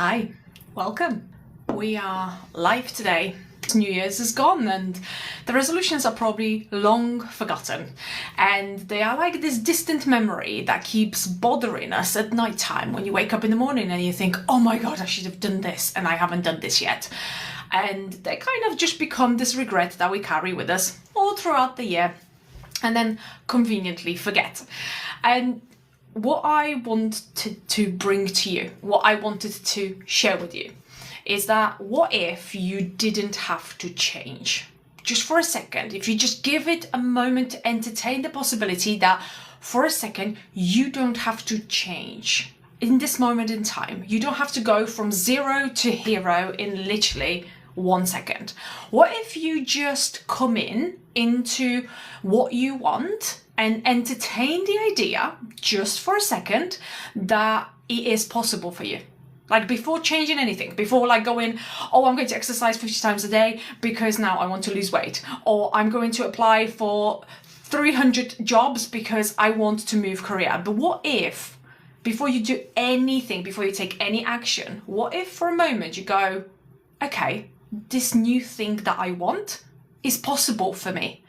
Hi, welcome. We are live today. New Year's is gone and the resolutions are probably long forgotten, and they are like this distant memory that keeps bothering us at night time when you wake up in the morning and you think, oh my god, I should have done this and I haven't done this yet. And they kind of just become this regret that we carry with us all throughout the year and then conveniently forget. And what I wanted to bring to you, what I wanted to share with you, is that what if you didn't have to change? Just for a second, if you just give it a moment to entertain the possibility that for a second, you don't have to change. In this moment in time, you don't have to go from 0 to hero in literally 1 second. What if you just come into what you want and entertain the idea just for a second that it is possible for you? Like before changing anything, before like going, oh, I'm going to exercise 50 times a day because now I want to lose weight, or I'm going to apply for 300 jobs because I want to move career. But what if, before you do anything, before you take any action, what if for a moment you go, okay, this new thing that I want is possible for me.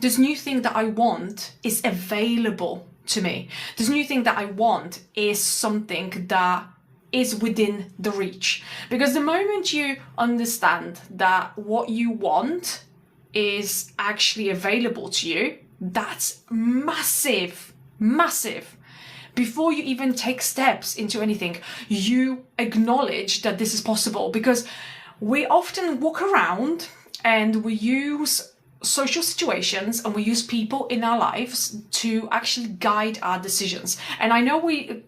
This new thing that I want is available to me. This new thing that I want is something that is within the reach. Because the moment you understand that what you want is actually available to you, that's massive, massive. Before you even take steps into anything, you acknowledge that this is possible, because we often walk around and we use social situations and we use people in our lives to actually guide our decisions. And I know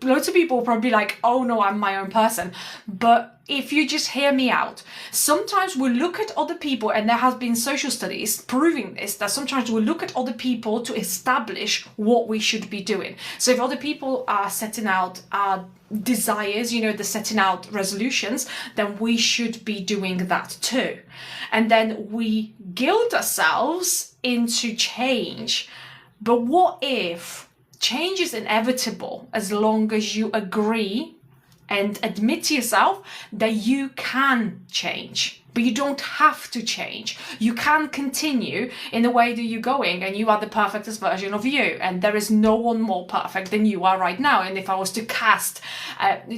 loads of people will probably be like, oh no, I'm my own person. But if you just hear me out, sometimes we look at other people, and there has been social studies proving this, that sometimes we look at other people to establish what we should be doing. So if other people are setting out desires, they're setting out resolutions, then we should be doing that too. And then we guilt ourselves into change. But what if change is inevitable as long as you agree and admit to yourself that you can change, but you don't have to change. You can continue in the way that you're going, and you are the perfectest version of you, and there is no one more perfect than you are right now. And if I was to cast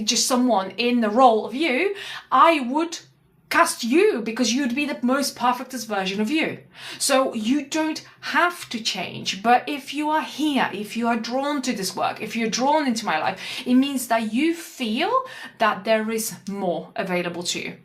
just someone in the role of you, I would cast you because you'd be the most perfectest version of you. So you don't have to change. But if you are here, if you are drawn to this work, if you're drawn into my life, it means that you feel that there is more available to you.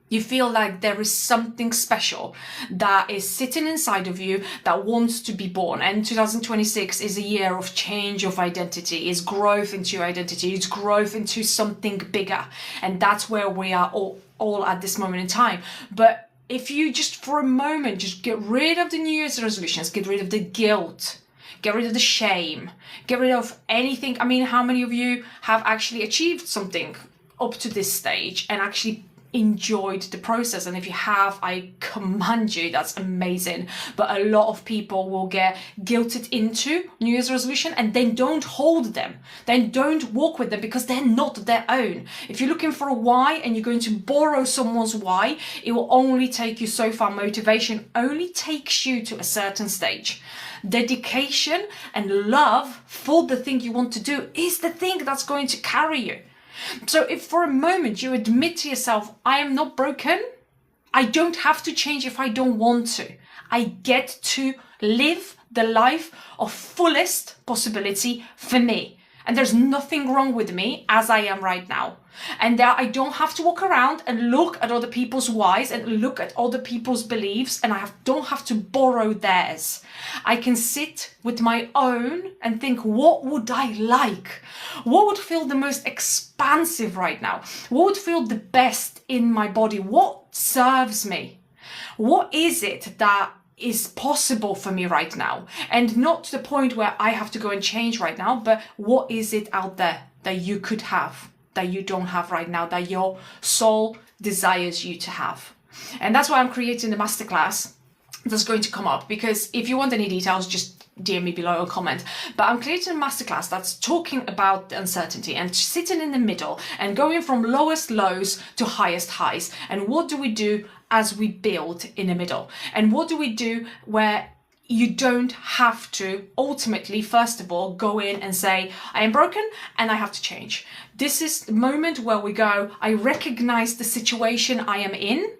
You feel like there is something special that is sitting inside of you that wants to be born. And 2026 is a year of change of identity, is growth into your identity, it's growth into something bigger. And that's where we are all at this moment in time. But if you just for a moment, just get rid of the New Year's resolutions, get rid of the guilt, get rid of the shame, get rid of anything. I mean, how many of you have actually achieved something up to this stage and actually enjoyed the process? And if you have, I commend you, that's amazing. But a lot of people will get guilted into New Year's resolution and then don't hold them, then don't walk with them, because they're not their own. If you're looking for a why and you're going to borrow someone's why, it will only take you so far. Motivation only takes you to a certain stage. Dedication and love for the thing you want to do is the thing that's going to carry you. So if for a moment you admit to yourself, I am not broken, I don't have to change if I don't want to. I get to live the life of fullest possibility for me. And there's nothing wrong with me as I am right now. And that I don't have to walk around and look at other people's whys and look at other people's beliefs, and don't have to borrow theirs. I can sit with my own and think, what would I like? What would feel the most expansive right now? What would feel the best in my body? What serves me? What is it that is possible for me right now? And not to the point where I have to go and change right now, but what is it out there that you could have, that you don't have right now, that your soul desires you to have? And that's why I'm creating the masterclass that's going to come up, because if you want any details, just DM me below or comment. But I'm creating a masterclass that's talking about the uncertainty and sitting in the middle and going from lowest lows to highest highs. And what do we do as we build in the middle? And what do we do where you don't have to ultimately, first of all, go in and say, I am broken and I have to change. This is the moment where we go, I recognize the situation I am in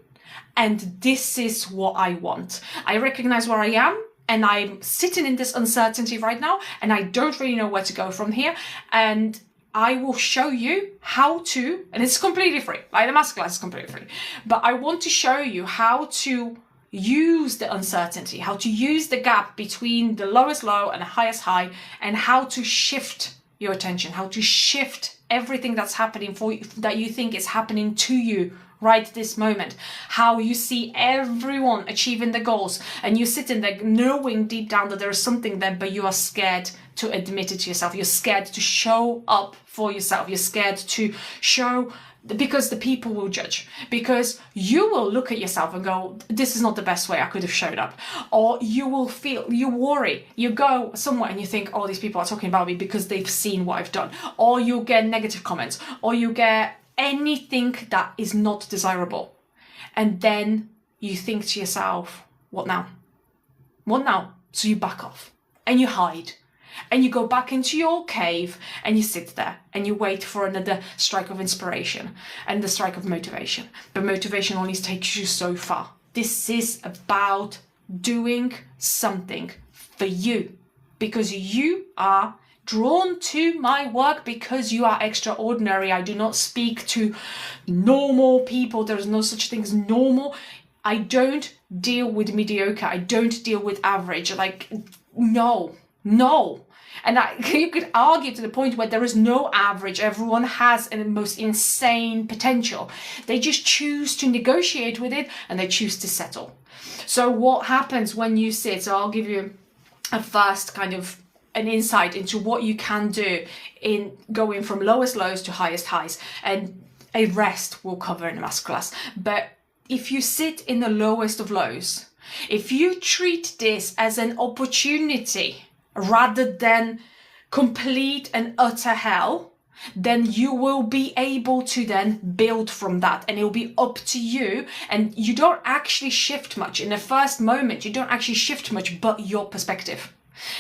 and this is what I want. I recognize where I am and I'm sitting in this uncertainty right now and I don't really know where to go from here. And I will show you how to, and it's completely free, like the masterclass is completely free, but I want to show you how to use the uncertainty, how to use the gap between the lowest low and the highest high, and how to shift your attention, how to shift everything that's happening for you, that you think is happening to you right this moment, how you see everyone achieving the goals and you're sitting there knowing deep down that there is something there, but you are scared to admit it to yourself. You're scared to show up for yourself. You're scared to show, because the people will judge, because you will look at yourself and go, this is not the best way I could have showed up. Or you will feel, you worry, you go somewhere and you think, oh, these people are talking about me because they've seen what I've done. Or you'll get negative comments, or you get anything that is not desirable. And then you think to yourself, what now? What now? So you back off and you hide. And you go back into your cave and you sit there and you wait for another strike of inspiration and the strike of motivation. But motivation only takes you so far. This is about doing something for you, because you are drawn to my work, because you are extraordinary. I do not speak to normal people. There is no such thing as normal. I don't deal with mediocre. I don't deal with average. Like, no. And you could argue to the point where there is no average. Everyone has the most insane potential. They just choose to negotiate with it and they choose to settle. So what happens when you sit? So I'll give you a first kind of an insight into what you can do in going from lowest lows to highest highs. And a rest we'll cover in the masterclass. But if you sit in the lowest of lows, if you treat this as an opportunity rather than complete and utter hell, then you will be able to then build from that, and it will be up to you. And you don't actually shift much in the first moment. You don't actually shift much, but your perspective.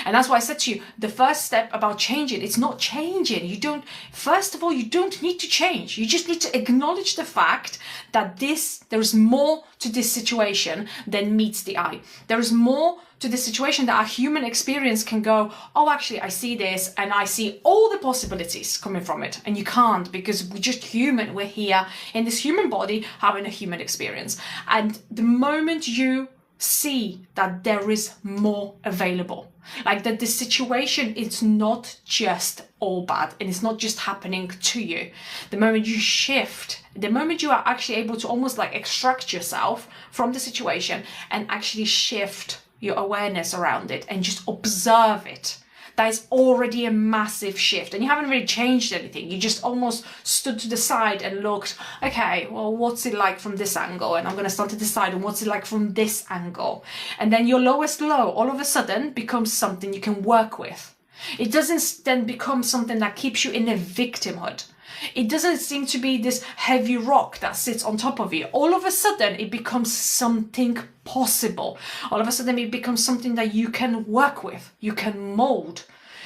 And that's why I said to you, the first step about changing, it's not changing. First of all, you don't need to change. You just need to acknowledge the fact that there is more to this situation than meets the eye. There is more to the situation that our human experience can go, oh, actually, I see this and I see all the possibilities coming from it. And you can't, because we're just human. We're here in this human body having a human experience. And the moment you see that there is more available, like that the situation is not just all bad and it's not just happening to you, the moment you shift, the moment you are actually able to almost like extract yourself from the situation and actually shift your awareness around it and just observe it, that is already a massive shift. And you haven't really changed anything. You just almost stood to the side and looked, okay, well, what's it like from this angle? And I'm going to start to decide on what's it like from this angle. And then your lowest low all of a sudden becomes something you can work with. It doesn't then become something that keeps you in a victimhood. It doesn't seem to be this heavy rock that sits on top of you. All of a sudden, it becomes something possible. All of a sudden, it becomes something that you can work with. You can mold.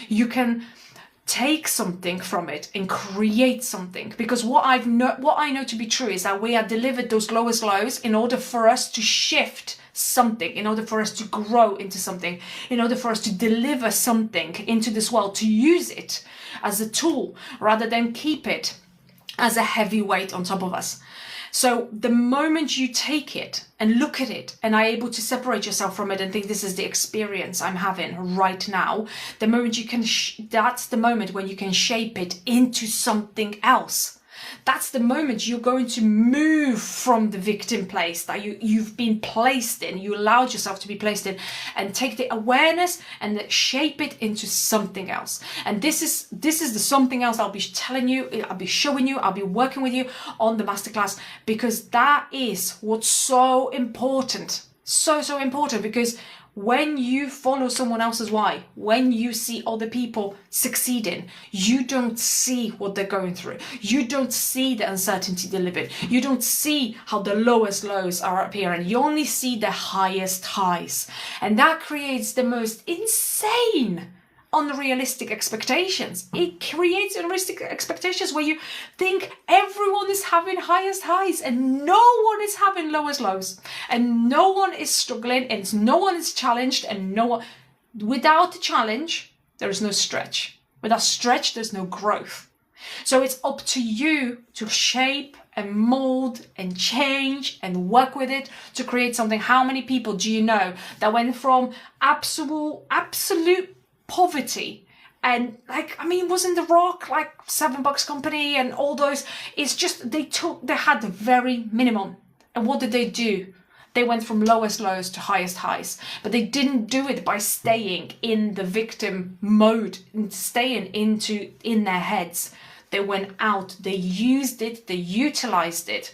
You can take something from it and create something. Because what I know to be true is that we are delivered those lowest lows in order for us to shift something, in order for us to grow into something, in order for us to deliver something into this world, to use it as a tool rather than keep it as a heavy weight on top of us. So the moment you take it and look at it and are able to separate yourself from it and think this is the experience I'm having right now, the moment you can, that's the moment when you can shape it into something else. That's the moment you're going to move from the victim place that you've been placed in, you allowed yourself to be placed in, and take the awareness and shape it into something else. And this is the something else I'll be telling you, I'll be showing you, I'll be working with you on the masterclass, because that is what's so important. So important, because When you follow someone else's why, when you see other people succeeding, you don't see what they're going through. You don't see the uncertainty they live in. You don't see how the lowest lows are appearing. You only see the highest highs. And that creates the most insane, unrealistic expectations. It creates unrealistic expectations where you think everyone is having highest highs and no one is having lowest lows, and no one is struggling, and no one is challenged, and no one. Without a challenge, there is no stretch. Without stretch, there's no growth. So it's up to you to shape and mold and change and work with it to create something. How many people do you know that went from absolute poverty, and wasn't The Rock like $7 Company and all those? It's just they had the very minimum, and what did they do? They went from lowest lows to highest highs, but they didn't do it by staying in the victim mode and staying in their heads. They went out, they used it, they utilized it,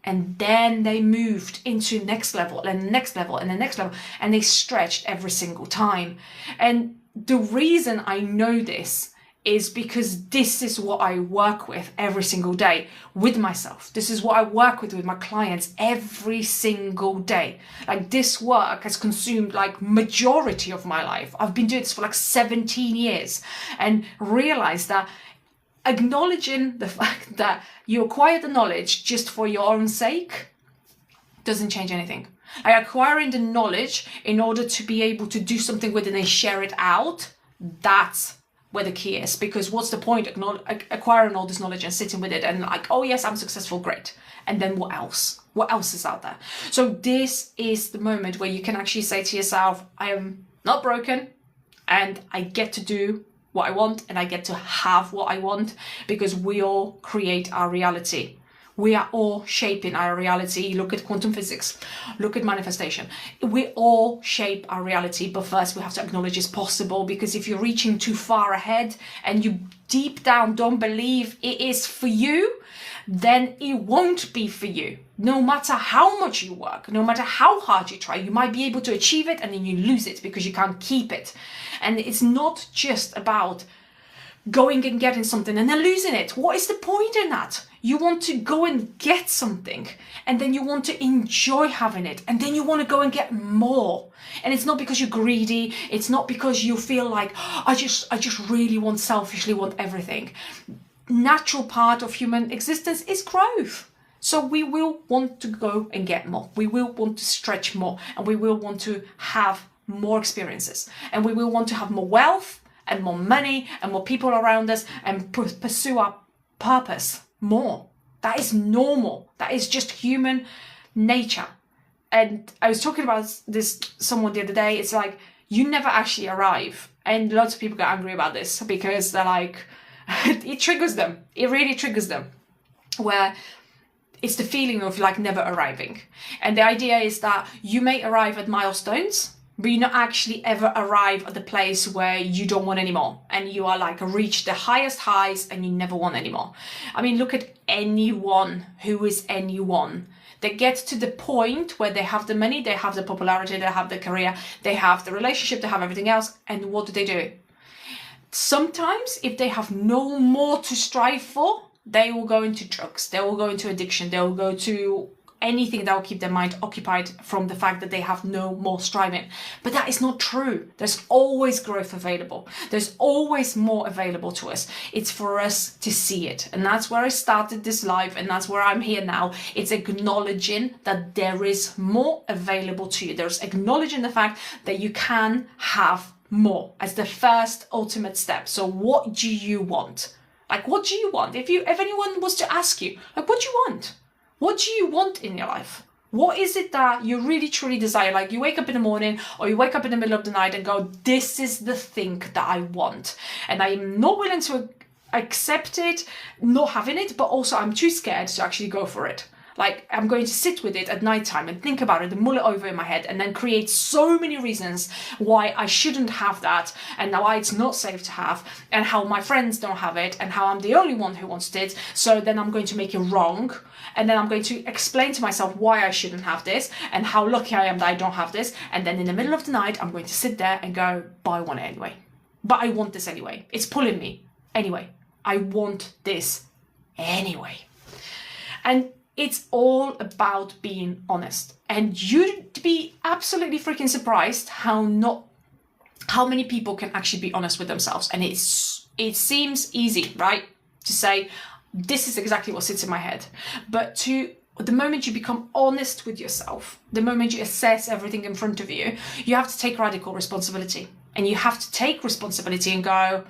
and then they moved into next level and the next level and the next level, and they stretched every single time. And the reason I know this is because this is what I work with every single day with myself. This is what I work with my clients every single day. Like, this work has consumed like majority of my life. I've been doing this for like 17 years, and realized that acknowledging the fact that you acquire the knowledge just for your own sake doesn't change anything. Like, acquiring the knowledge in order to be able to do something with it and share it out, that's where the key is. Because what's the point acquiring all this knowledge and sitting with it and like, oh yes, I'm successful, great. And then what else? What else is out there? So this is the moment where you can actually say to yourself, I am not broken, and I get to do what I want, and I get to have what I want, because we all create our reality. We are all shaping our reality. Look at quantum physics, look at manifestation. We all shape our reality, but first we have to acknowledge it's possible, because if you're reaching too far ahead and you deep down don't believe it is for you, then it won't be for you. No matter how much you work, no matter how hard you try, you might be able to achieve it and then you lose it because you can't keep it. And it's not just about going and getting something and then losing it. What is the point in that? You want to go and get something, and then you want to enjoy having it, and then you want to go and get more. And it's not because you're greedy. It's not because you feel like, oh, I just really selfishly want everything. Natural part of human existence is growth. So we will want to go and get more. We will want to stretch more, and we will want to have more experiences, and we will want to have more wealth and more money and more people around us, and pursue our purpose more. That is normal. That is just human nature. And I was talking about this someone the other day. It's like, you never actually arrive. And lots of people get angry about this because they're like, it triggers them. It really triggers them. Where it's the feeling of like never arriving. And the idea is that you may arrive at milestones, but you not actually ever arrive at the place where you don't want anymore, and you are like reach the highest highs and you never want anymore. I mean, look at anyone who is anyone. They get to the point where they have the money, they have the popularity, they have the career, they have the relationship, they have everything else, and what do? Sometimes if they have no more to strive for, they will go into drugs, they will go into addiction, they will go to anything that will keep their mind occupied from the fact that they have no more striving. But that is not true. There's always growth available. There's always more available to us. It's for us to see it. And that's where I started this live, and that's where I'm here now. It's acknowledging that there is more available to you. There's acknowledging the fact that you can have more as the first ultimate step. So what do you want? Like, what do you want? If anyone was to ask you, like, what do you want? What do you want in your life? What is it that you really truly desire? Like, you wake up in the morning or you wake up in the middle of the night and go, this is the thing that I want. And I'm not willing to accept it, not having it, but also I'm too scared to actually go for it. Like, I'm going to sit with it at nighttime and think about it and mull it over in my head, and then create so many reasons why I shouldn't have that, and why it's not safe to have, and how my friends don't have it, and how I'm the only one who wants it. So then I'm going to make it wrong, and then I'm going to explain to myself why I shouldn't have this, and how lucky I am that I don't have this. And then in the middle of the night, I'm going to sit there and go, but I want it anyway. But I want this anyway. It's pulling me anyway. I want this anyway. And it's all about being honest. And you'd be absolutely freaking surprised how many people can actually be honest with themselves. And it seems easy, right? To say, this is exactly what sits in my head. But the moment you become honest with yourself, the moment you assess everything in front of you, you have to take radical responsibility. And you have to take responsibility and go,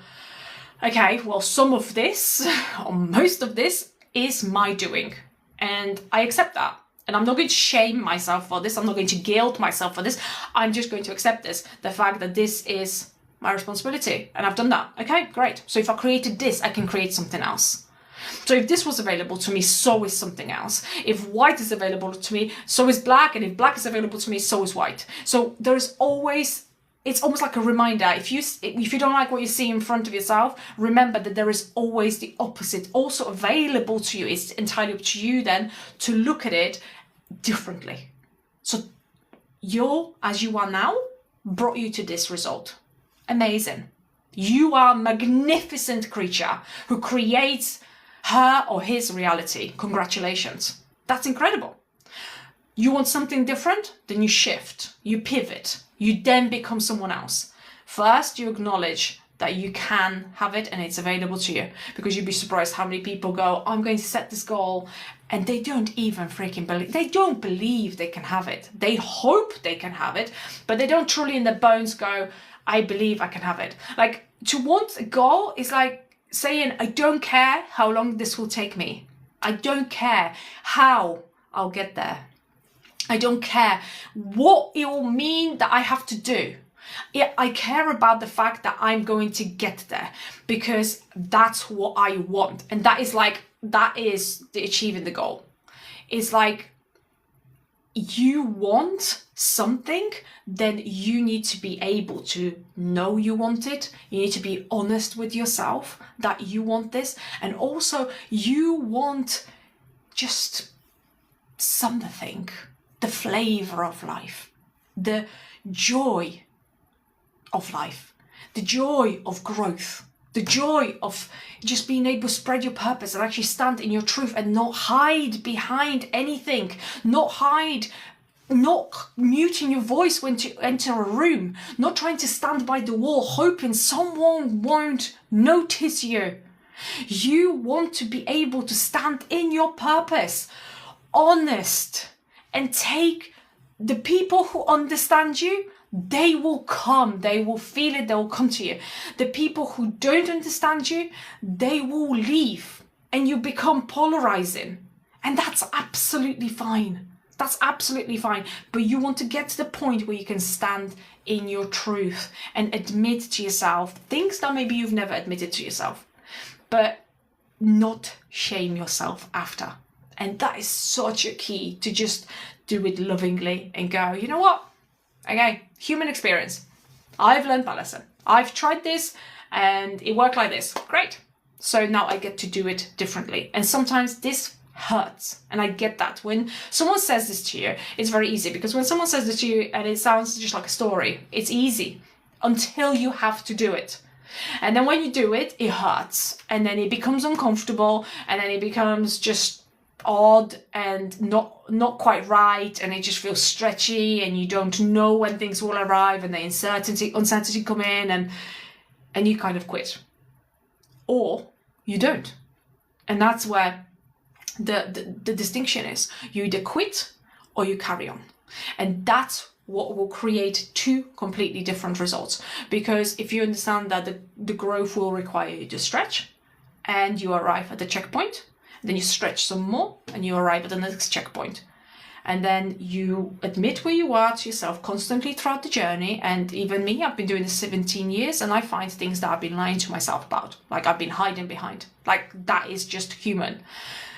okay, well, some of this, or most of this, is my doing. And I accept that. And I'm not going to shame myself for this. I'm not going to guilt myself for this. I'm just going to accept this. The fact that this is my responsibility. And I've done that. Okay, great. So if I created this, I can create something else. So if this was available to me, so is something else. If white is available to me, so is black. And if black is available to me, so is white. So there's always... It's almost like a reminder. If you don't like what you see in front of yourself, remember that there is always the opposite also available to you. It's entirely up to you then to look at it differently. So as you are now, brought you to this result. Amazing. You are a magnificent creature who creates her or his reality. Congratulations. That's incredible. You want something different? Then you shift, you pivot. You then become someone else. First, you acknowledge that you can have it and it's available to you, because you'd be surprised how many people go, I'm going to set this goal, and they don't even freaking believe, they don't believe they can have it. They hope they can have it, but they don't truly in their bones go, I believe I can have it. Like, to want a goal is like saying, I don't care how long this will take me. I don't care how I'll get there. I don't care what it will mean that I have to do. I care about the fact that I'm going to get there, because that's what I want. And that is the achieving the goal. It's like, you want something, then you need to be able to know you want it. You need to be honest with yourself that you want this. And also you want just something. The flavor of life, the joy of life, the joy of growth, the joy of just being able to spread your purpose and actually stand in your truth and not hide behind anything, not muting your voice when to enter a room, not trying to stand by the wall hoping someone won't notice you. You want to be able to stand in your purpose, honest, and take the people who understand you, they will come, they will feel it, they will come to you. The people who don't understand you, they will leave, and you become polarizing. And that's absolutely fine. That's absolutely fine. But you want to get to the point where you can stand in your truth and admit to yourself things that maybe you've never admitted to yourself, but not shame yourself after. And that is such a key, to just do it lovingly and go, you know what? Okay, human experience. I've learned that lesson. I've tried this and it worked like this. Great. So now I get to do it differently. And sometimes this hurts. And I get that. When someone says this to you, it's very easy, because when someone says this to you and it sounds just like a story, it's easy until you have to do it. And then when you do it, it hurts. And then it becomes uncomfortable. And then it becomes just odd and not quite right, and it just feels stretchy, and you don't know when things will arrive, and the uncertainty come in, and you kind of quit, or you don't. And that's where the distinction is. You either quit or you carry on, and that's what will create two completely different results. Because if you understand that the growth will require you to stretch, and you arrive at the checkpoint, then you stretch some more and you arrive at the next checkpoint. And then you admit where you are to yourself constantly throughout the journey. And even me, I've been doing this 17 years and I find things that I've been lying to myself about, like I've been hiding behind. Like, that is just human.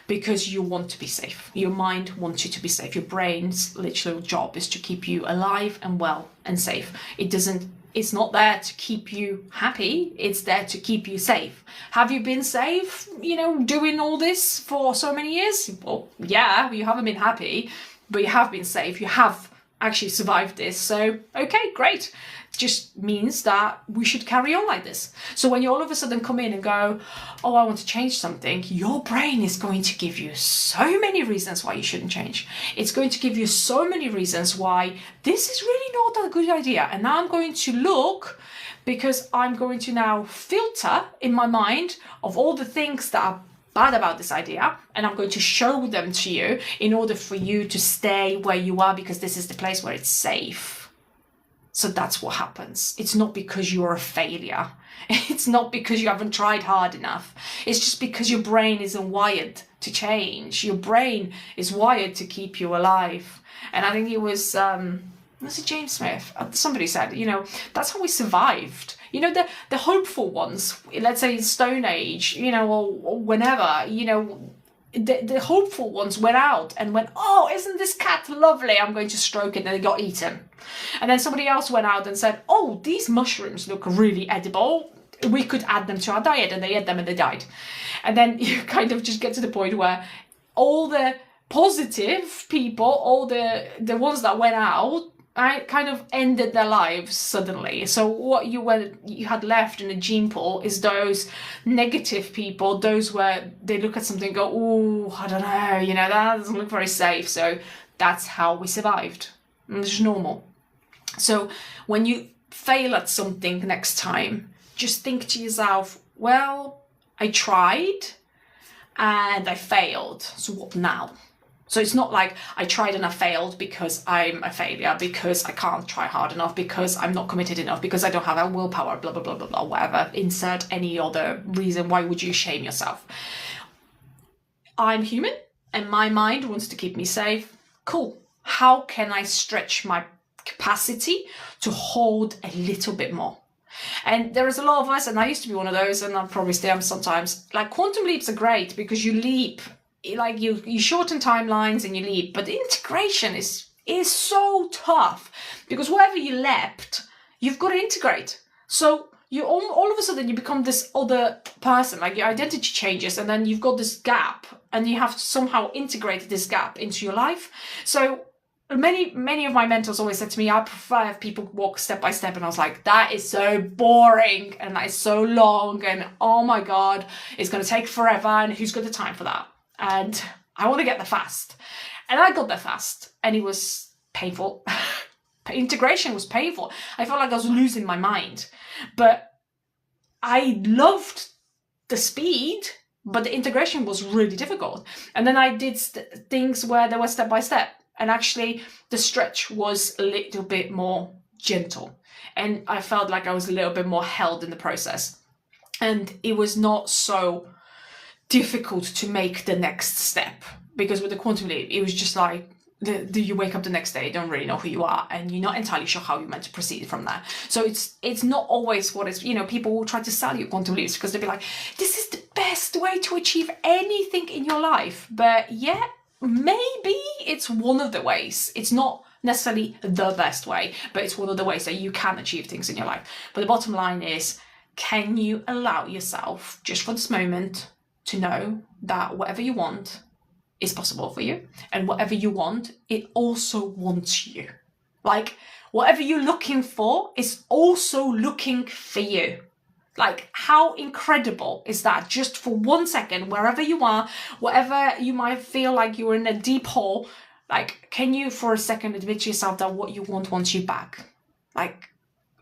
because you want to be safe. Your mind wants you to be safe. Your brain's literal job is to keep you alive and well and safe. It's not there to keep you happy. It's there to keep you safe. Have you been safe, doing all this for so many years? Well, yeah, you haven't been happy, but you have been safe. You have actually survived this. So, okay, great. Just means that we should carry on like this. So when you all of a sudden come in and go, oh, I want to change something, your brain is going to give you so many reasons why you shouldn't change. It's going to give you so many reasons why this is really not a good idea. And now I'm going to look, because I'm going to now filter in my mind of all the things that are bad about this idea, and I'm going to show them to you in order for you to stay where you are, because this is the place where it's safe. So that's what happens. It's not because you're a failure. It's not because you haven't tried hard enough. It's just because your brain isn't wired to change. Your brain is wired to keep you alive. And I think it was it James Smith? Somebody said, that's how we survived. The hopeful ones, let's say Stone Age, or whenever, the hopeful ones went out and went, oh, isn't this cat lovely? I'm going to stroke it, and they got eaten. And then somebody else went out and said, oh, these mushrooms look really edible. We could add them to our diet, and they ate them and they died. And then you kind of just get to the point where all the positive people, all the ones that went out, kind of ended their lives suddenly. So what you had left in the gene pool is those negative people, those where they look at something and go, oh, I don't know, that doesn't look very safe. So that's how we survived. And it's normal. So when you fail at something next time, just think to yourself, well, I tried and I failed. So what now? So it's not like I tried and I failed because I'm a failure, because I can't try hard enough, because I'm not committed enough, because I don't have a willpower, blah, blah, blah, blah, blah, whatever. Insert any other reason. Why would you shame yourself? I'm human and my mind wants to keep me safe. Cool. How can I stretch my capacity to hold a little bit more? And there is a lot of us, and I used to be one of those, and I probably still am sometimes, like quantum leaps are great because you leap. Like you shorten timelines and you leap, but the integration is so tough, because whatever you leapt, you've got to integrate. So you all of a sudden you become this other person, like your identity changes, and then you've got this gap, and you have to somehow integrate this gap into your life. So many of my mentors always said to me, I prefer if people walk step by step, and I was like, that is so boring and that is so long, and oh my god, it's going to take forever, and who's got the time for that? And I want to get there fast. And I got there fast, and it was painful. Integration was painful. I felt like I was losing my mind. But I loved the speed, but the integration was really difficult. And then I did things where they were step by step. And actually, the stretch was a little bit more gentle. And I felt like I was a little bit more held in the process. And it was not so difficult to make the next step, because with the quantum leap it was just like you wake up the next day, don't really know who you are, and you're not entirely sure how you're meant to proceed from there. So it's not always what it's, people will try to sell you quantum leaps because they'll be like, this is the best way to achieve anything in your life. But yeah, maybe it's one of the ways. It's not necessarily the best way, but it's one of the ways that you can achieve things in your life. But the bottom line is, can you allow yourself just for this moment to know that whatever you want is possible for you, and whatever you want, it also wants you. Like whatever you're looking for is also looking for you. Like how incredible is that? Just for 1 second, wherever you are, whatever you might feel like you're in a deep hole, like can you for a second admit to yourself that what you want wants you back? Like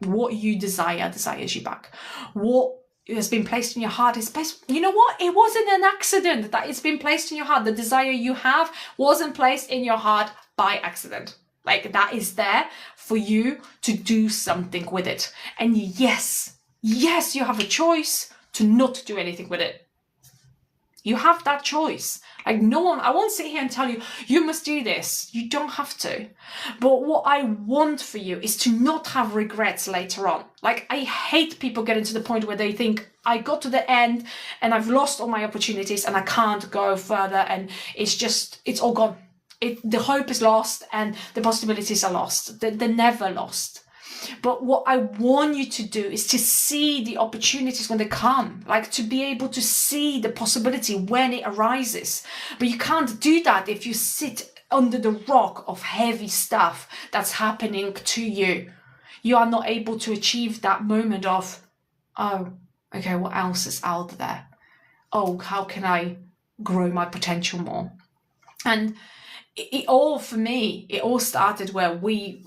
what you desire desires you back. What has been placed in your heart is placed, you know what? It wasn't an accident that it's been placed in your heart. The desire you have wasn't placed in your heart by accident. Like that is there for you to do something with it. And yes, you have a choice to not do anything with it. You have that choice. Like no one, I won't sit here and tell you, you must do this. You don't have to. But what I want for you is to not have regrets later on. Like I hate people getting to the point where they think, I got to the end and I've lost all my opportunities and I can't go further and it's all gone. The hope is lost and the possibilities are lost. They're never lost. But what I want you to do is to see the opportunities when they come, like to be able to see the possibility when it arises. But you can't do that if you sit under the rock of heavy stuff that's happening to you. You are not able to achieve that moment of, oh, okay, what else is out there? Oh, how can I grow my potential more? And it all, for me, it all started where we...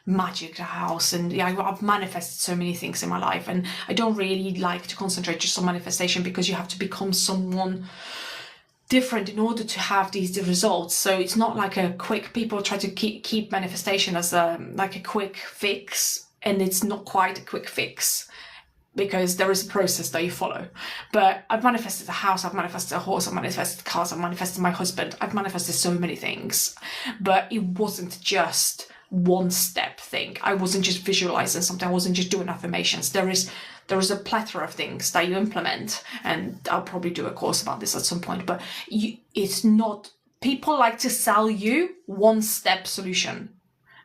magic the house, and yeah, I've manifested so many things in my life, and I don't really like to concentrate just on manifestation because you have to become someone different in order to have these results. So it's not like a quick, people try to keep manifestation as like a quick fix, and it's not quite a quick fix because there is a process that you follow. But I've manifested a house, I've manifested a horse, I've manifested cars, I've manifested my husband, I've manifested so many things, but it wasn't just one step thing. I wasn't just visualizing something, I wasn't just doing affirmations. There is a plethora of things that you implement, and I'll probably do a course about this at some point, but it's not, people like to sell you one-step solution,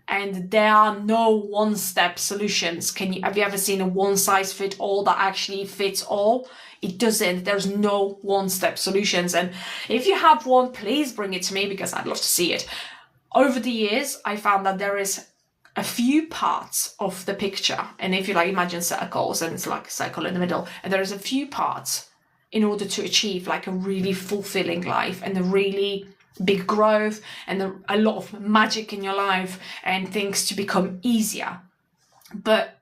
and there are no one-step solutions. Have you ever seen a one-size-fit-all that actually fits all? It doesn't. There's no one-step solutions, and if you have one, please bring it to me because I'd love to see it. Over the years, I found that there is a few parts of the picture. And if you like imagine circles and it's like a circle in the middle, and there is a few parts in order to achieve like a really fulfilling life and a really big growth and a lot of magic in your life and things to become easier. But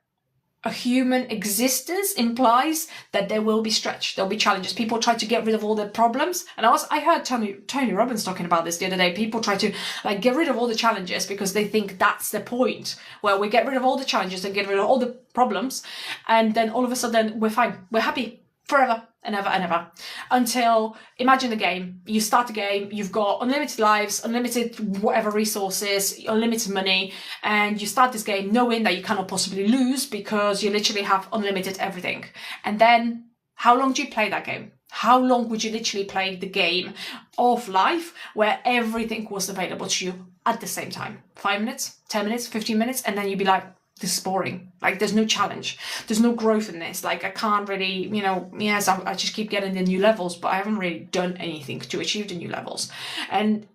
a human existence implies that there will be stretch, there'll be challenges. People try to get rid of all their problems. And I heard Tony Robbins talking about this the other day. People try to like get rid of all the challenges because they think that's the point, where we get rid of all the challenges and get rid of all the problems. And then all of a sudden we're fine. We're happy forever and ever and ever. Until, imagine the game. You start a game, you've got unlimited lives, unlimited whatever resources, unlimited money, and you start this game knowing that you cannot possibly lose because you literally have unlimited everything. And then, how long do you play that game? How long would you literally play the game of life where everything was available to you at the same time? 5 minutes, 10 minutes, 15 minutes, and then you'd be like, this is boring. Like, there's no challenge. There's no growth in this. Like, I can't really, yes, I just keep getting the new levels, but I haven't really done anything to achieve the new levels. And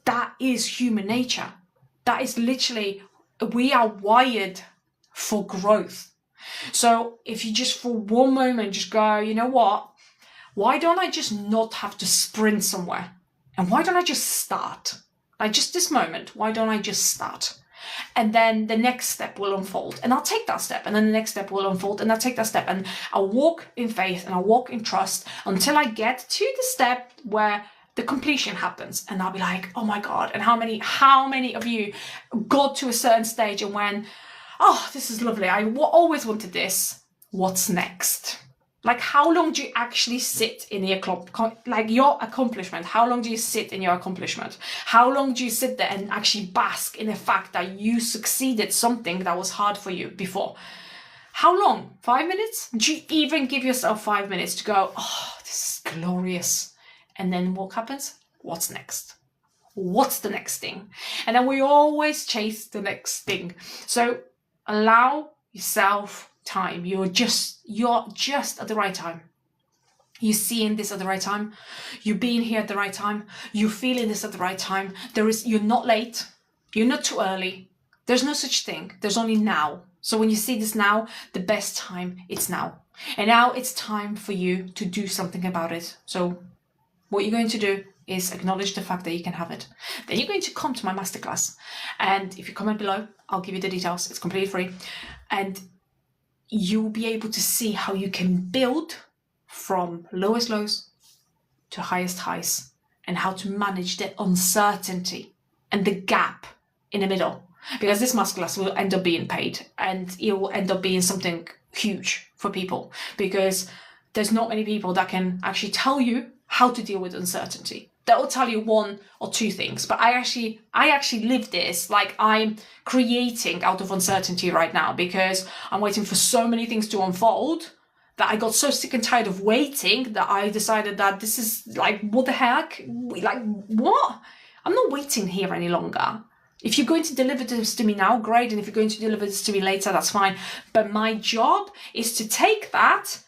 that is human nature. That is literally, we are wired for growth. So if you just for one moment just go, you know what? Why don't I just not have to sprint somewhere? And why don't I just start? Like, just this moment, why don't I just start? And then the next step will unfold, and I'll take that step, and then the next step will unfold, and I'll take that step, and I'll walk in faith and I'll walk in trust until I get to the step where the completion happens, and I'll be like, oh my God. And how many of you got to a certain stage and went, oh, this is lovely, I always wanted this, what's next? Like, how long do you actually sit in your accomplishment? How long do you sit in your accomplishment? How long do you sit there and actually bask in the fact that you succeeded something that was hard for you before? How long? 5 minutes? Do you even give yourself 5 minutes to go, oh, this is glorious? And then what happens? What's next? What's the next thing? And then we always chase the next thing. So allow yourself time. You're just at the right time. You're seeing this at the right time. You're being here at the right time. You're feeling this at the right time. You're not late. You're not too early. There's no such thing. There's only now. So when you see this now, the best time, it's now. And now it's time for you to do something about it. So what you're going to do is acknowledge the fact that you can have it. Then you're going to come to my masterclass. And if you comment below, I'll give you the details. It's completely free. And you'll be able to see how you can build from lowest lows to highest highs, and how to manage the uncertainty and the gap in the middle. Because this masterclass will end up being paid, and it will end up being something huge for people, because there's not many people that can actually tell you how to deal with uncertainty. They'll tell you one or two things, but I actually live this. Like, I'm creating out of uncertainty right now because I'm waiting for so many things to unfold that I got so sick and tired of waiting that I decided that this is like, what the heck? Like, what? I'm not waiting here any longer. If you're going to deliver this to me now, great. And if you're going to deliver this to me later, that's fine. But my job is to take that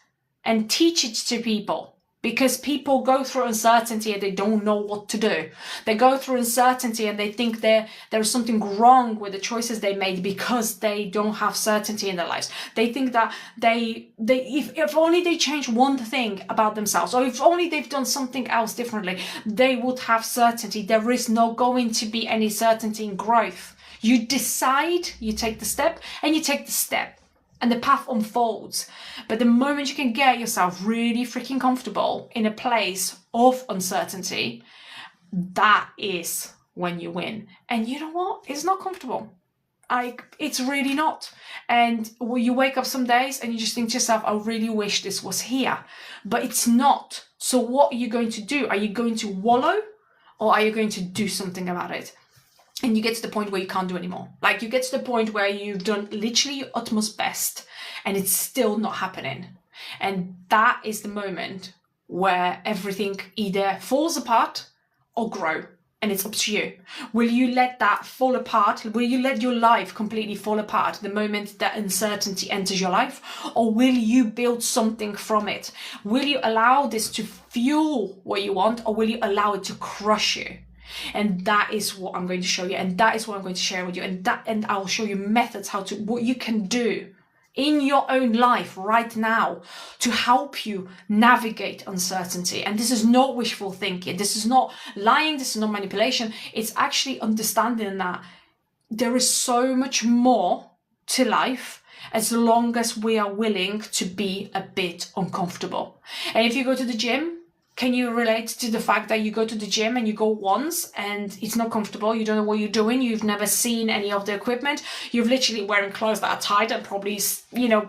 and teach it to people. Because people go through uncertainty and they don't know what to do. They go through uncertainty and they think there's something wrong with the choices they made because they don't have certainty in their lives. They think that if only they change one thing about themselves, or if only they've done something else differently, they would have certainty. There is not going to be any certainty in growth. You decide, you take the step, and you take the step. And the path unfolds. But the moment you can get yourself really freaking comfortable in a place of uncertainty, that is when you win. And you know what? It's not comfortable. It's really not. And you wake up some days and you just think to yourself, I really wish this was here. But it's not. So what are you going to do? Are you going to wallow, or are you going to do something about it? And you get to the point where you can't do anymore. Like, you get to the point where you've done literally your utmost best and it's still not happening. And that is the moment where everything either falls apart or grow. And it's up to you. Will you let that fall apart? Will you let your life completely fall apart the moment that uncertainty enters your life? Or will you build something from it? Will you allow this to fuel what you want, or will you allow it to crush you? And that is what I'm going to show you, and that is what I'm going to share with you, and I'll show you methods what you can do in your own life right now to help you navigate uncertainty. And this is not wishful thinking, this is not lying, this is not manipulation. It's actually understanding that there is so much more to life as long as we are willing to be a bit uncomfortable. And if you go to the gym, can you relate to the fact that you go to the gym and you go once and it's not comfortable? You don't know what you're doing. You've never seen any of the equipment. You're literally wearing clothes that are tight and probably,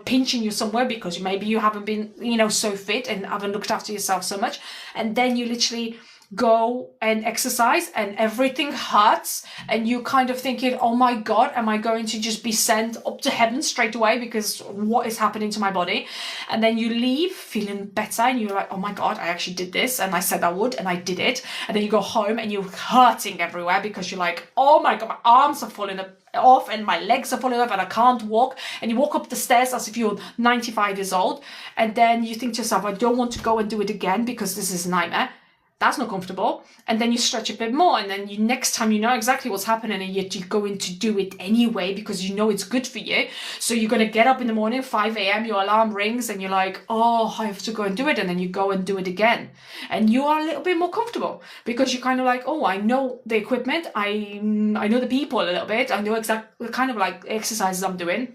pinching you somewhere because maybe you haven't been, so fit and haven't looked after yourself so much. And then you literally go and exercise and everything hurts and you kind of thinking, oh my God, am I going to just be sent up to heaven straight away because what is happening to my body? And then you leave feeling better and you're like, oh my God, I actually did this and I said I would and I did it. And then you go home and you're hurting everywhere because you're like, oh my God, my arms are falling off and my legs are falling off and I can't walk. And you walk up the stairs as if you're 95 years old. And then you think to yourself, I don't want to go and do it again because this is a nightmare. That's not comfortable. And then you stretch a bit more, and then next time you know exactly what's happening, and yet you're going to do it anyway because you know it's good for you. So you're going to get up in the morning, 5 a.m, your alarm rings and you're like, oh, I have to go and do it. And then you go and do it again. And you are a little bit more comfortable because you're kind of like, oh, I know the equipment. I know the people a little bit. I know exactly kind of like exercises I'm doing.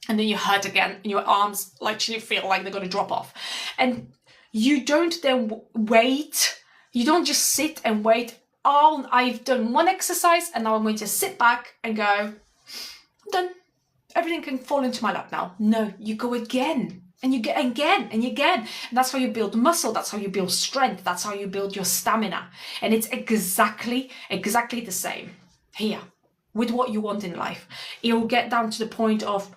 And then you hurt again and your arms literally feel like they're going to drop off. And you don't then wait. You don't just sit and wait, oh, I've done one exercise and now I'm going to sit back and go, I'm done. Everything can fall into my lap now. No, you go again and you get again and again. And that's how you build muscle. That's how you build strength. That's how you build your stamina. And it's exactly the same here with what you want in life. It will get down to the point of,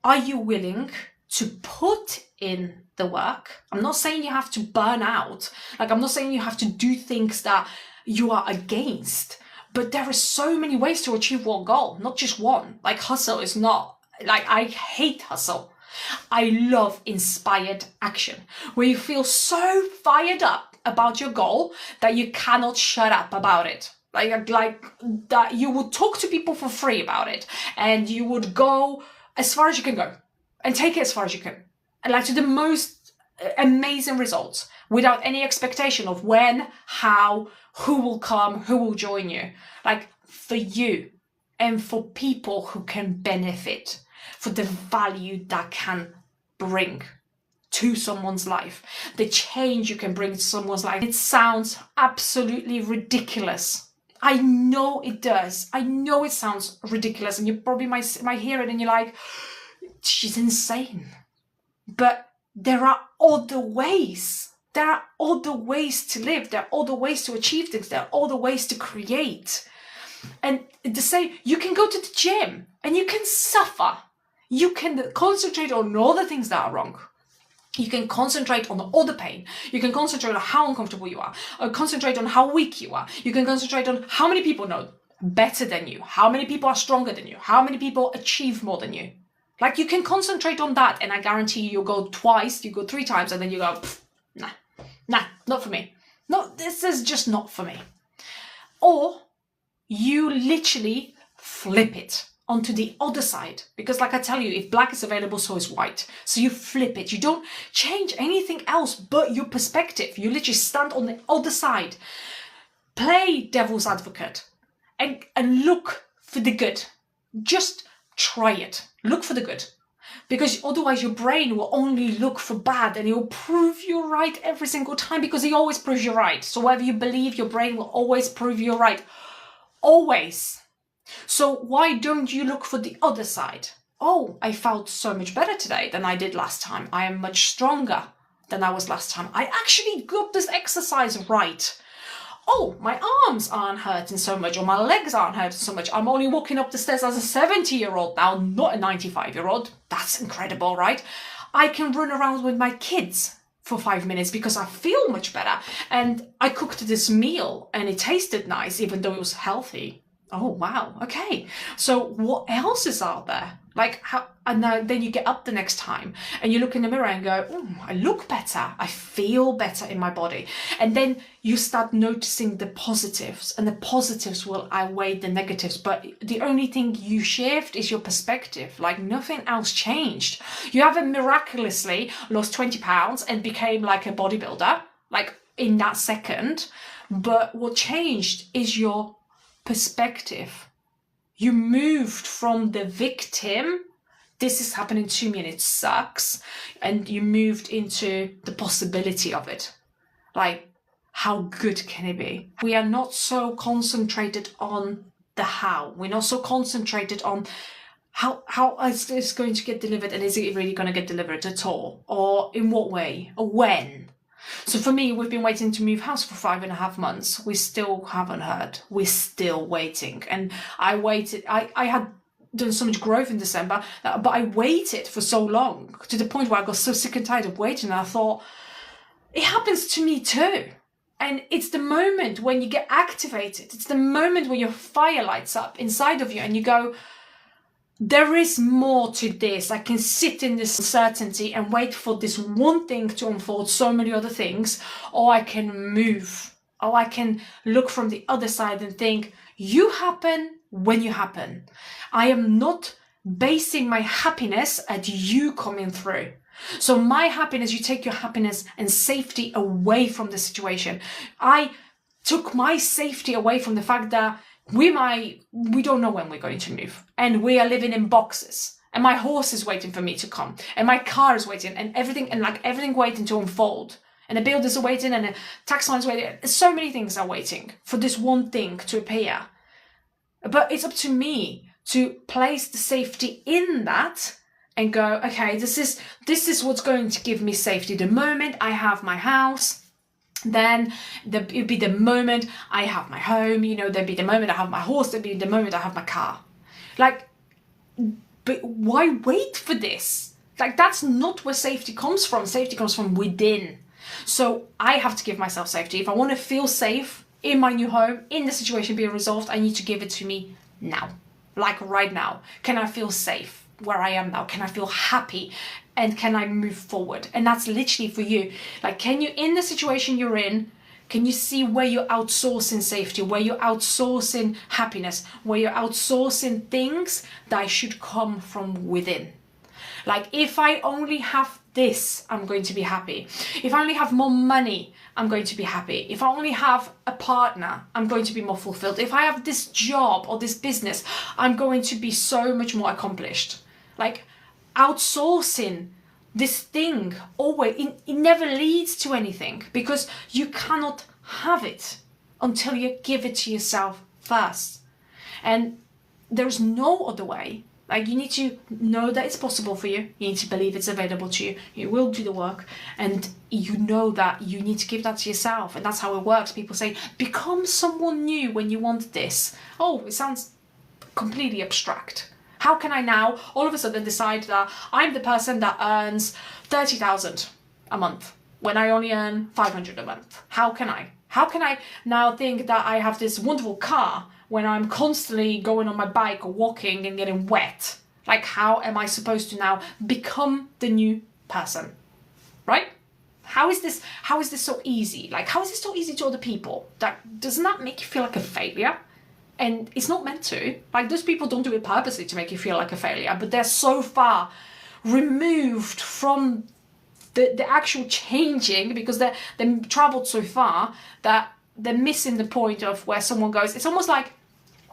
are you willing to put in the work? I'm not saying you have to burn out. Like, I'm not saying you have to do things that you are against, but there are so many ways to achieve one goal, not just one. Like, hustle is not, like, I hate hustle. I love inspired action, where you feel so fired up about your goal that you cannot shut up about it. Like that you would talk to people for free about it, and you would go as far as you can go and take it as far as you can. And like to the most amazing results without any expectation of when, how, who will come, who will join you. Like, for you and for people who can benefit, for the value that can bring to someone's life, the change you can bring to someone's life. It sounds absolutely ridiculous. I know it does. I know it sounds ridiculous, and you probably might hear it and you're like, she's insane. But there are other ways. There are other ways to live. There are other ways to achieve things. There are other ways to create. And to say, you can go to the gym and you can suffer. You can concentrate on all the things that are wrong. You can concentrate on all the pain. You can concentrate on how uncomfortable you are. Or concentrate on how weak you are. You can concentrate on how many people know better than you. How many people are stronger than you. How many people achieve more than you. Like, you can concentrate on that, and I guarantee you'll go twice, you go 3 times, and then you go, nah, not for me. No, this is just not for me. Or you literally flip it onto the other side. Because like I tell you, if black is available, so is white. So you flip it. You don't change anything else but your perspective. You literally stand on the other side. Play devil's advocate and look for the good. Just try it. Look for the good. Because otherwise your brain will only look for bad, and it will prove you right every single time, because it always proves you right. So whatever you believe, your brain will always prove you right. Always. So why don't you look for the other side? Oh, I felt so much better today than I did last time. I am much stronger than I was last time. I actually got this exercise right. Oh, my arms aren't hurting so much, or my legs aren't hurting so much. I'm only walking up the stairs as a 70-year-old now, not a 95-year-old. That's incredible, right? I can run around with my kids for 5 minutes because I feel much better. And I cooked this meal and it tasted nice, even though it was healthy. Oh, wow. Okay. So what else is out there? Like, how, and then you get up the next time and you look in the mirror and go, oh, I look better. I feel better in my body. And then you start noticing the positives, and the positives will outweigh the negatives. But the only thing you shift is your perspective. Like, nothing else changed. You haven't miraculously lost 20 pounds and became like a bodybuilder, like in that second. But what changed is your perspective. You moved from the victim, this is happening to me and it sucks, and you moved into the possibility of it. Like, how good can it be? We are not so concentrated on the how. We're not so concentrated on how is this going to get delivered, and is it really going to get delivered at all? Or in what way? Or when? So for me, we've been waiting to move house for 5.5 months. We still haven't heard. We're still waiting. And I waited. I had done so much growth in December, but I waited for so long to the point where I got so sick and tired of waiting. And I thought, it happens to me too. And it's the moment when you get activated. It's the moment when your fire lights up inside of you and you go, there is more to this. I can sit in this uncertainty and wait for this one thing to unfold so many other things, or I can move, or I can look from the other side and think, you happen when you happen. I am not basing my happiness at you coming through. So my happiness, you take your happiness and safety away from the situation. I took my safety away from the fact that we don't know when we're going to move, and we are living in boxes, and my horse is waiting for me to come, and my car is waiting, and everything waiting to unfold, and the builders are waiting, and the tax man's waiting. So many things are waiting for this one thing to appear. But it's up to me to place the safety in that and go, okay, this is what's going to give me safety. The moment I have my house, then it'd be the moment I have my home, there'd be the moment I have my horse, there'd be the moment I have my car. Like, but why wait for this? Like, that's not where safety comes from. Safety comes from within. So I have to give myself safety. If I want to feel safe in my new home, in the situation being resolved, I need to give it to me now. Like right now. Can I feel safe where I am now? Can I feel happy? And can I move forward? And that's literally for you. Like, can you, in the situation you're in, can you see where you're outsourcing safety, where you're outsourcing happiness, where you're outsourcing things that should come from within? Like, if I only have this, I'm going to be happy. If I only have more money, I'm going to be happy. If I only have a partner, I'm going to be more fulfilled. If I have this job or this business, I'm going to be so much more accomplished. Like, outsourcing this thing always, it never leads to anything, because you cannot have it until you give it to yourself first. And there's no other way Like, you need to know that it's possible for you. You need to believe it's available to you. You will do the work, and you know that you need to give that to yourself. And that's how it works. People say, become someone new when you want this. Oh, it sounds completely abstract. How can I now all of a sudden decide that I'm the person that earns 30,000 a month when I only earn 500 a month? How can I? How can I now think that I have this wonderful car when I'm constantly going on my bike or walking and getting wet? Like, how am I supposed to now become the new person, right? How is this so easy? Like, how is this so easy to other people? Doesn't that make you feel like a failure? And it's not meant to. Like, those people don't do it purposely to make you feel like a failure, but they're so far removed from the actual changing, because they're traveled so far that they're missing the point of where someone goes. It's almost like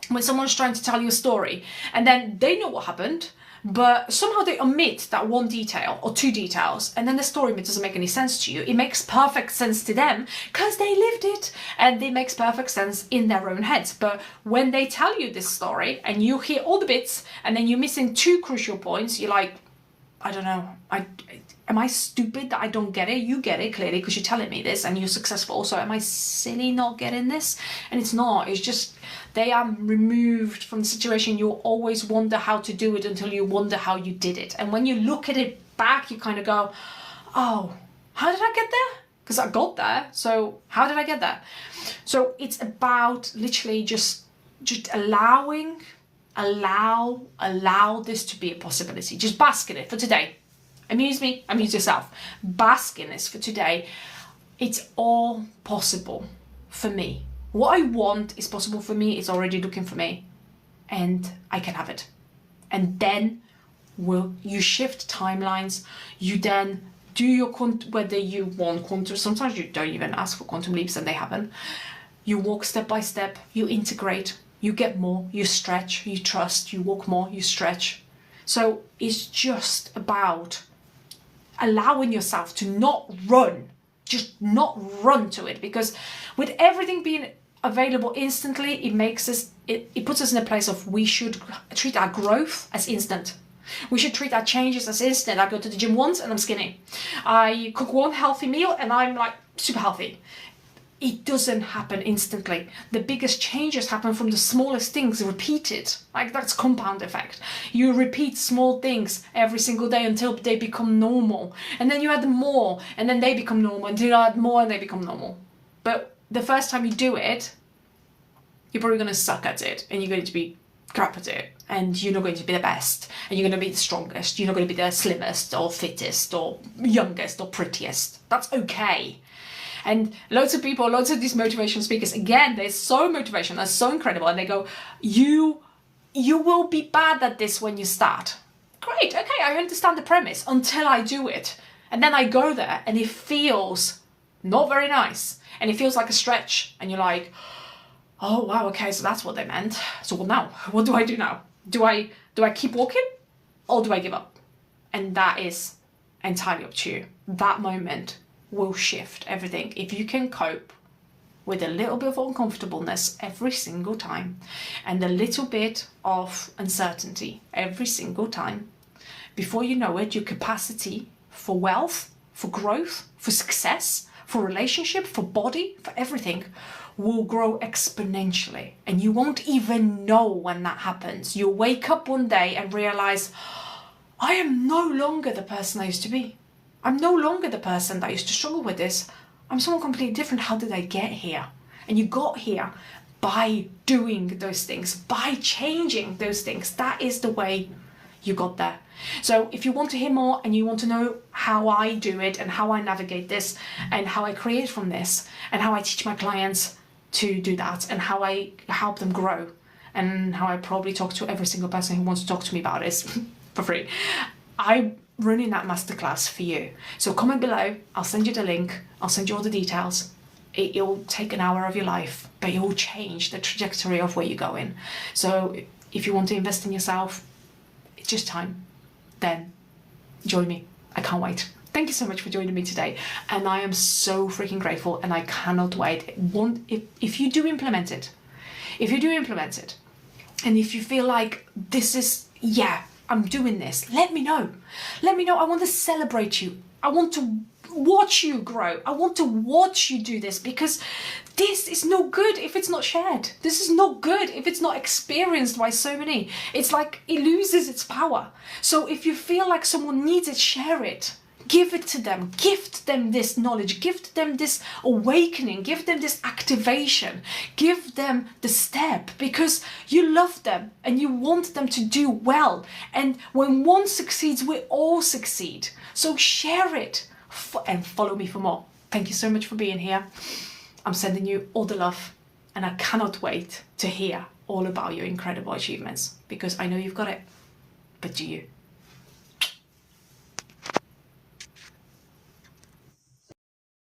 when someone's trying to tell you a story and then they know what happened, but somehow they omit that one detail or two details, and then the story doesn't make any sense to you. It makes perfect sense to them because they lived it, and it makes perfect sense in their own heads. But when they tell you this story and you hear all the bits and then you're missing two crucial points, you're like, I don't know, am I stupid that I don't get it? You get it clearly because you're telling me this and you're successful. So am I silly not getting this? And it's not. It's just they are removed from the situation. You'll always wonder how to do it until you wonder how you did it. And when you look at it back, you kind of go, oh, how did I get there? Because I got there. So how did I get there? So it's about literally just allow this to be a possibility. Just bask in it for today. Amuse me, amuse yourself. Bask in this for today. It's all possible for me. What I want is possible for me. It's already looking for me, and I can have it. And then you shift timelines. You then do your whether you want quantum. Sometimes you don't even ask for quantum leaps, and they happen. You walk step by step. You integrate. You get more. You stretch. You trust. You walk more. You stretch. So it's just about allowing yourself to not run, just not run to it, because with everything being available instantly, it puts us in a place of we should treat our growth as instant. We should treat our changes as instant. I go to the gym once and I'm skinny. I cook one healthy meal and I'm like super healthy. It doesn't happen instantly. The biggest changes happen from the smallest things repeated. Like, that's compound effect. You repeat small things every single day until they become normal. And then you add more and then they become normal. Until you add more and they become normal. But the first time you do it, you're probably going to suck at it and you're going to be crap at it. And you're not going to be the best. And you're going to be the strongest. You're not going to be the slimmest or fittest or youngest or prettiest. That's okay. And loads of people, loads of these motivation speakers, again, they're so motivational, they're so incredible. And they go, you will be bad at this when you start. Great, okay, I understand the premise until I do it. And then I go there and it feels not very nice. And it feels like a stretch. And you're like, oh, wow, okay, so that's what they meant. So what now? What do I do now? Do I keep walking or do I give up? And that is entirely up to you. That moment will shift everything. If you can cope with a little bit of uncomfortableness every single time and a little bit of uncertainty every single time, before you know it, your capacity for wealth, for growth, for success, for relationship, for body, for everything will grow exponentially. And you won't even know when that happens. You'll wake up one day and realize, I am no longer the person I used to be. I'm no longer the person that used to struggle with this. I'm someone completely different. How did I get here? And you got here by doing those things, by changing those things. That is the way you got there. So if you want to hear more and you want to know how I do it and how I navigate this and how I create from this and how I teach my clients to do that and how I help them grow and how I probably talk to every single person who wants to talk to me about this for free, I'm running that masterclass for you. So comment below, I'll send you the link, I'll send you all the details. It'll take an hour of your life, but it will change the trajectory of where you're going. So if you want to invest in yourself, it's just time. Then join me. I can't wait. Thank you so much for joining me today. And I am so freaking grateful and I cannot wait. If you do implement it, and if you feel like this is yeah, I'm doing this, let me know. Let me know. I want to celebrate you. I want to watch you grow. I want to watch you do this, because this is no good if it's not shared. This is not good if it's not experienced by so many. It's like it loses its power. So if you feel like someone needs it, share it. Give it to them, gift them this knowledge, gift them this awakening, give them this activation, give them the step, because you love them and you want them to do well. And when one succeeds, we all succeed. So share it and follow me for more. Thank you so much for being here. I'm sending you all the love, and I cannot wait to hear all about your incredible achievements, because I know you've got it. But do you?